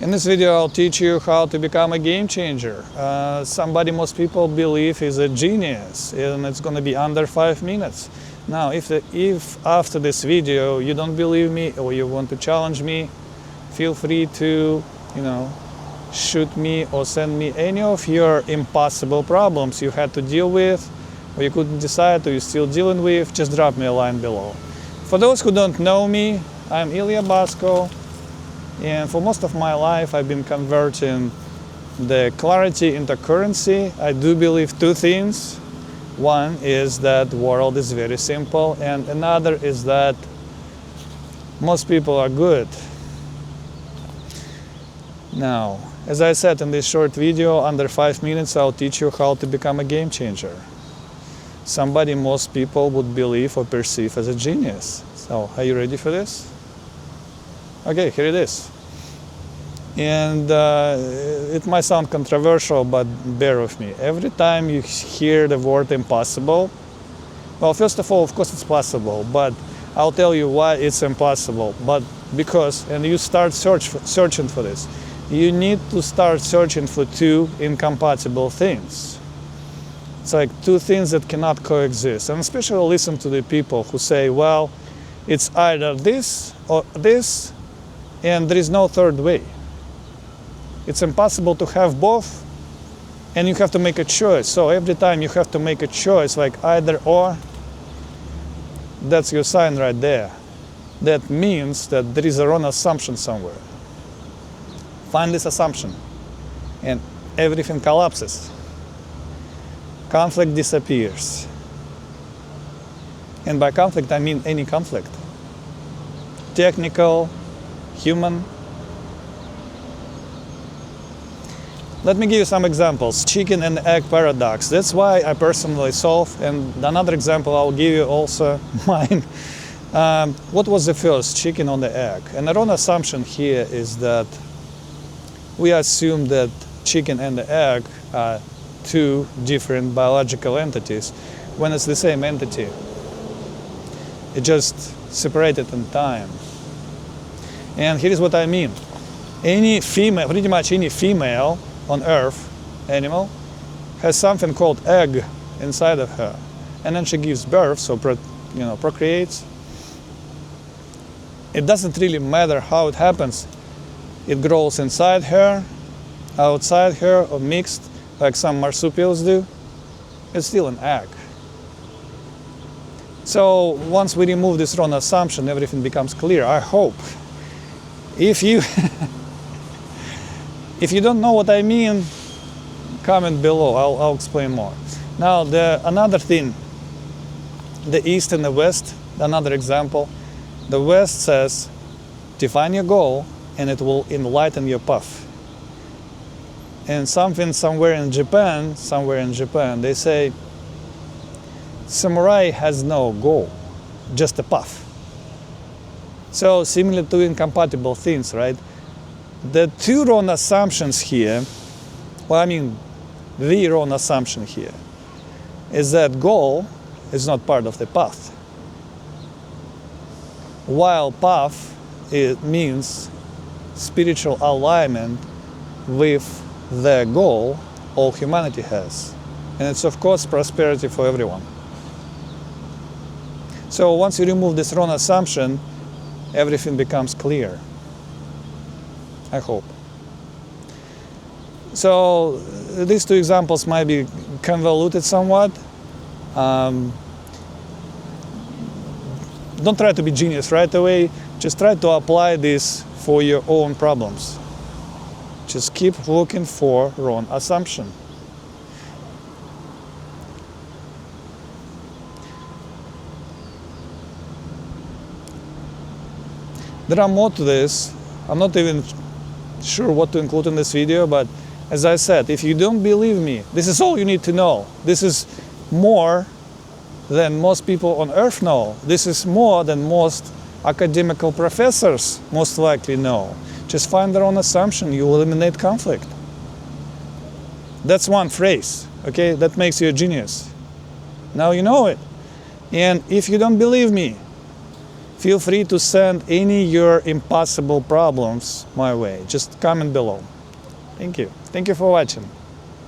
In this video, I'll teach you how to become a game changer. Somebody most people believe is a genius, and it's going to be under 5 minutes. Now, if after this video you don't believe me or you want to challenge me, feel free to, shoot me or send me any of your impossible problems you had to deal with, or you couldn't decide, or you're still dealing with. Just drop me a line below. For those who don't know me, I'm Ilya Basko. And for most of my life, I've been converting the clarity into currency. I do believe two things. One is that the world is very simple, and another is that most people are good. Now, as I said in this short video, under 5 minutes, I'll teach you how to become a game changer. Somebody most people would believe or perceive as a genius. So, are you ready for this? Okay, here it is. And it might sound controversial, but bear with me. Every time you hear the word impossible, well, first of all, of course it's possible, but I'll tell you why it's impossible. But because, and you start searching for this, you need to start searching for two incompatible things. It's like two things that cannot coexist. And especially listen to the people who say, well, it's either this or this, and there is no third way. It's impossible to have both, and you have to make a choice. So every time you have to make a choice, like either or, that's your sign right there. That means that there is a wrong assumption somewhere. Find this assumption, and everything collapses. Conflict disappears. And by conflict, I mean any conflict. Technical, human. Let me give you some examples. Chicken and egg paradox. That's why I personally solve. And another example I'll give you also mine. What was the first, chicken or the egg? And the wrong assumption here is that we assume that chicken and the egg are two different biological entities when it's the same entity. It just separated in time. And here's what I mean. Any female, pretty much any female on Earth, animal, has something called egg inside of her. And then she gives birth, so procreates. It doesn't really matter how it happens. It grows inside her, outside her, or mixed, like some marsupials do. It's still an egg. So once we remove this wrong assumption, everything becomes clear, I hope. If you don't know what I mean, comment below, I'll explain more. Now, another thing, the East and the West, another example. The West says, define your goal and it will enlighten your path. And somewhere in Japan, they say, samurai has no goal, just a path. So similar to incompatible things, right? The two wrong assumptions here, the wrong assumption here is that goal is not part of the path. While path, it means spiritual alignment with the goal all humanity has. And it's of course prosperity for everyone. So once you remove this wrong assumption, everything becomes clear. I hope. So these two examples might be convoluted somewhat. Don't try to be genius right away. Just try to apply this for your own problems. Just keep looking for wrong assumption. There are more to this. I'm not even sure what to include in this video, but as I said, if you don't believe me, this is all you need to know. This is more than most people on Earth know. This is more than most academical professors most likely know. Just find their own assumption, you eliminate conflict. That's one phrase, okay? That makes you a genius. Now you know it. And if you don't believe me, Feel free to send any your impossible problems my way. Just comment below. Thank you. Thank you for watching.